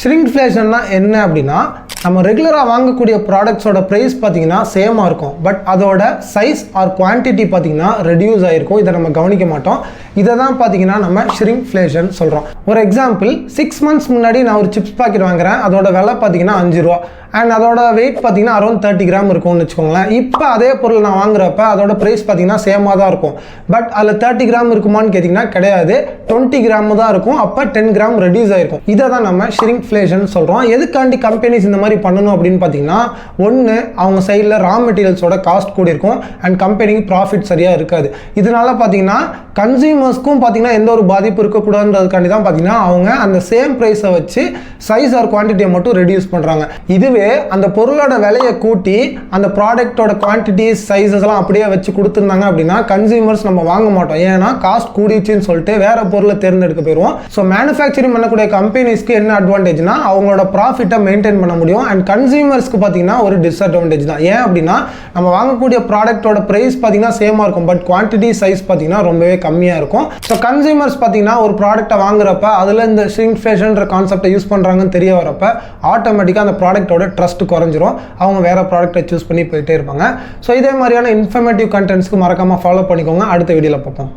ஷ்ரிங்க்ஃப்ளேஷன்னா என்ன அப்படின்னா, நம்ம ரெகுலராக வாங்கக்கூடிய ப்ராடக்ட்ஸோட ப்ரைஸ் பார்த்தீங்கன்னா சேமாக இருக்கும். பட் அதோட சைஸ் ஆர் குவான்டிட்டி பார்த்தீங்கன்னா ரெடியூஸ் ஆகிருக்கும். இதை நம்ம கவனிக்க மாட்டோம். இதை தான் பார்த்தீங்கன்னா நம்ம ஷ்ரிங்க்ஃப்ளேஷன் சொல்கிறோம். ஒரு எக்ஸாம்பிள், 6 months முன்னாடி நான் ஒரு சிப்ஸ் பாக்கெட் வாங்குறேன். அதோட விலை பார்த்தீங்கன்னா 5 ரூபா அண்ட் அதோட வெயிட் பார்த்தீங்கன்னா அரௌண்ட் 30 கிராம் இருக்கும்னு வச்சுக்கோங்களேன். இப்போ அதே பொருள் நான் வாங்குறப்ப அதோட ப்ரைஸ் பார்த்தீங்கன்னா சேமாக தான் இருக்கும். பட் அதில் 30 கிராம் இருக்குமான்னு கேட்டிங்கன்னா கிடையாது, 20 கிராம் தான் இருக்கும். அப்போ 10 கிராம் ரெடியூஸ் ஆகிருக்கும். இதை தான் நம்ம ஷ்ரிங்க்ஃப்ளேஷன் சொல்கிறோம். எதுக்காண்டி கம்பெனிஸ் இந்த மாதிரி பண்ணணும் அப்படின்னு பார்த்தீங்கன்னா, ஒன்று அவங்க சைடில் ரா மெட்டீரியல்ஸோட காஸ்ட் கூடி இருக்கும் அண்ட் கம்பெனிக்கு ப்ராஃபிட் சரியாக இருக்காது. இதனால பார்த்தீங்கன்னா கன்சியூமர்ஸ்க்கும் பார்த்தீங்கன்னா எந்த ஒரு பாதிப்பு இருக்கக்கூடாதுன்றதுக்காண்டி தான் பார்த்தீங்கன்னா அவங்க அந்த சேம் ப்ரைஸை வச்சு சைஸ் ஆர் குவான்டிட்டியை மட்டும் ரெடியூஸ் பண்ணுறாங்க. இதுவே அந்த பொருளோட விலையை கூட்டி அந்த ப்ராடக்டோட குவான்டிட்டிஸ் சைஸஸ் எல்லாம் அப்படியே வச்சு கொடுத்துருந்தாங்க அப்படின்னா கன்சியூமர்ஸ் நம்ம வாங்க மாட்டோம். ஏன்னா காஸ்ட் கூடிச்சுன்னு சொல்லிட்டு வேற பொருளை தேர்ந்தெடுக்க போயிடுவோம். ஸோ மேனுஃபேக்சரிங் பண்ணக்கூடிய கம்பெனிஸ்க்கு என்ன அட்வான்டேஜ்னா அவங்களோட ப்ராஃபிட்டை மெயின்டைன் பண்ண முடியும். அண்ட் கன்சியூமர்ஸ்க்கு பார்த்தீங்கன்னா ஒரு டிஸ்அட்வான்டேஜ் தான். ஏன் அப்படின்னா நம்ம வாங்கக்கூடிய ப்ராடக்டோட ப்ரைஸ் பார்த்தீங்கன்னா சேமாக இருக்கும். பட் குவான்டிட்டி சைஸ் பார்த்தீங்கன்னா ரொம்பவே கம்மியாக இருக்கும். ஸோ கன்சியூமர்ஸ் பார்த்தீங்கன்னா ஒரு ப்ராடக்ட்டை வாங்குறப்ப அதில் இந்த ஷ்ரிங்க்ஃப்ளேஷன்ற கான்செப்டை யூஸ் பண்ணுறாங்கன்னு தெரிய வரப்ப ஆட்டோமேட்டிக்காக அந்த ப்ராடக்ட்டோட ட்ரஸ்ட் குறைஞ்சிரும். அவங்க வேற ப்ராடக்ட்டை சூஸ் பண்ணி போயிட்டே இருப்பாங்க. ஸோ இதே மாதிரியான இன்ஃபர்மேட்டிவ் கண்டென்ட்ஸ்க்கு மறக்காமல் ஃபாலோ பண்ணிக்கோங்க. அடுத்த வீடியோவில் பார்ப்போம்.